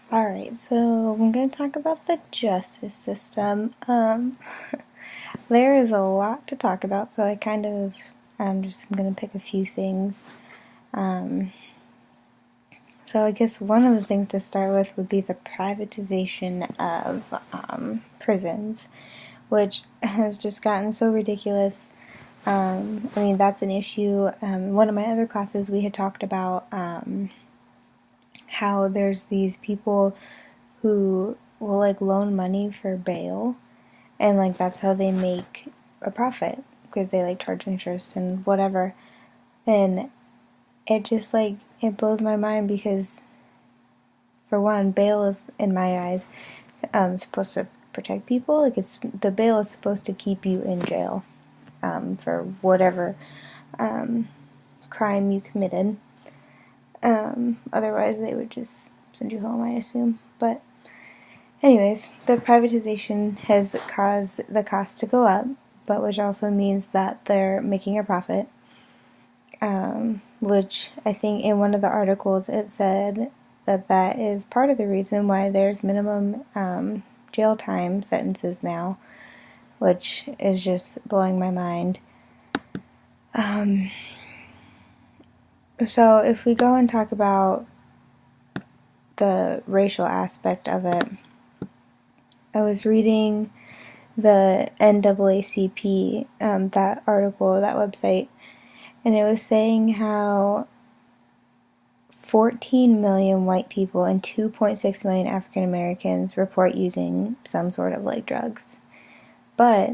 Alright, so I'm going to talk about the justice system. There is a lot to talk about, so I'm just going to pick a few things. So I guess one of the things to start with would be the privatization of prisons, which has just gotten so ridiculous. I mean, that's an issue. In one of my other classes, we had talked about how there's these people who will like loan money for bail, and like that's how they make a profit because they like charge interest and whatever. And it just like it blows my mind because for one, bail is in my eyes supposed to protect people. Like the bail is supposed to keep you in jail for whatever crime you committed. Otherwise, they would just send you home, I assume. But anyways, the privatization has caused the cost to go up, but which also means that they're making a profit. Which I think in one of the articles it said that that is part of the reason why there's minimum jail time sentences now, which is just blowing my mind. So if we go and talk about the racial aspect of it, I was reading the NAACP, that article, that website, and it was saying how 14 million white people and 2.6 million African Americans report using some sort of like drugs. But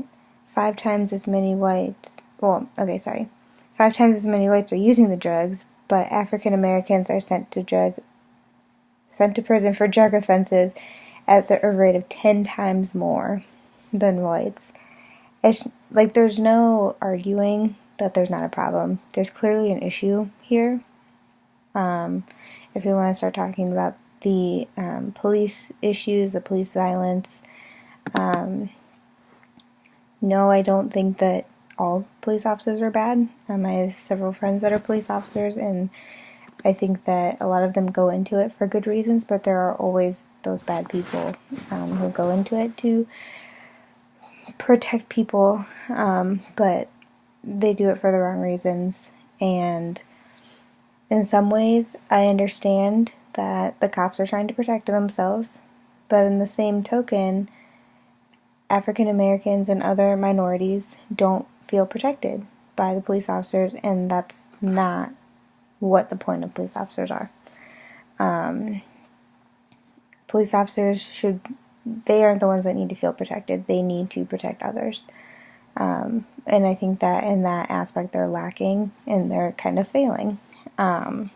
5 times as many whites, 5 times as many whites are using the drugs, but African Americans are sent to prison for drug offenses at a rate of 10 times more than whites. It's like there's no arguing that there's not a problem. There's clearly an issue here. If we want to start talking about the police issues, the police violence, no, I don't think that all police officers are bad. I have several friends that are police officers, and I think that a lot of them go into it for good reasons, but there are always those bad people who go into it to protect people, but they do it for the wrong reasons. And in some ways, I understand that the cops are trying to protect themselves, but in the same token, African Americans and other minorities don't feel protected by the police officers, and that's not what the point of police officers are. Police officers they aren't the ones that need to feel protected. They need to protect others. And I think that in that aspect they're lacking and they're kind of failing. So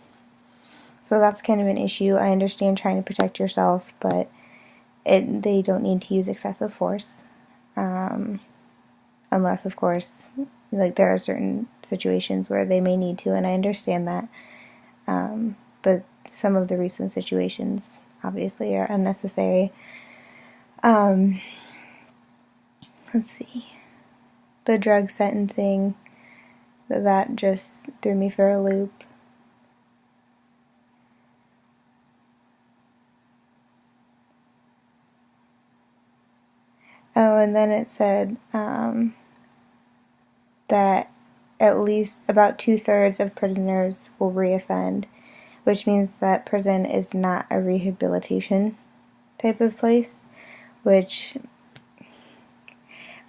that's kind of an issue. I understand trying to protect yourself, but they don't need to use excessive force. Unless, of course, like there are certain situations where they may need to, and I understand that. But some of the recent situations obviously are unnecessary. Let's see. The drug sentencing, that just threw me for a loop. Oh, and then it said that at least about 2/3 of prisoners will reoffend, which means that prison is not a rehabilitation type of place, which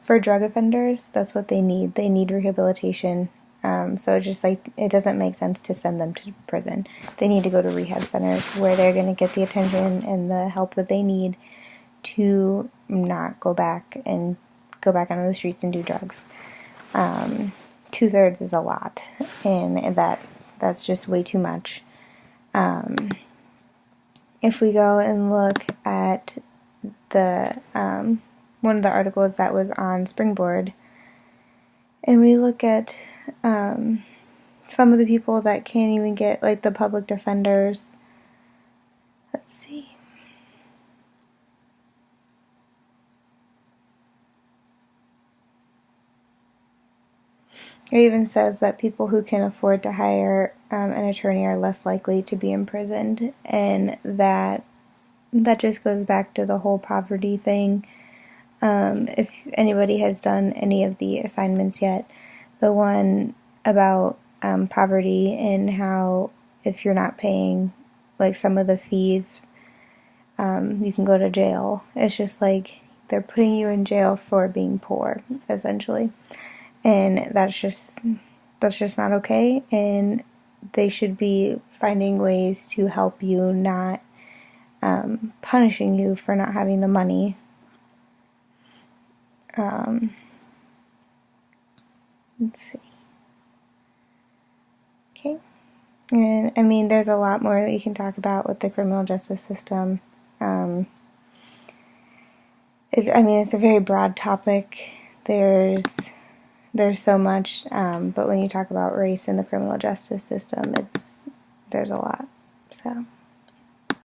for drug offenders, that's what they need. They need rehabilitation. So it's just like it doesn't make sense to send them to prison. They need to go to rehab centers where they're going to get the attention and the help that they need to not go back onto the streets and do drugs. 2/3 is a lot, and that's just way too much. If we go and look at the one of the articles that was on Springboard, and we look at some of the people that can't even get, like the public defenders. Let's see. It even says that people who can afford to hire an attorney are less likely to be imprisoned, and that that just goes back to the whole poverty thing. If anybody has done any of the assignments yet, the one about poverty and how if you're not paying like some of the fees, you can go to jail. It's just like they're putting you in jail for being poor, essentially, and that's just not okay. And they should be finding ways to help you, not punishing you for not having the money. Let's see. Okay. And I mean, there's a lot more that you can talk about with the criminal justice system. I mean, it's a very broad topic. There's so much, but when you talk about race in the criminal justice system, there's a lot. So.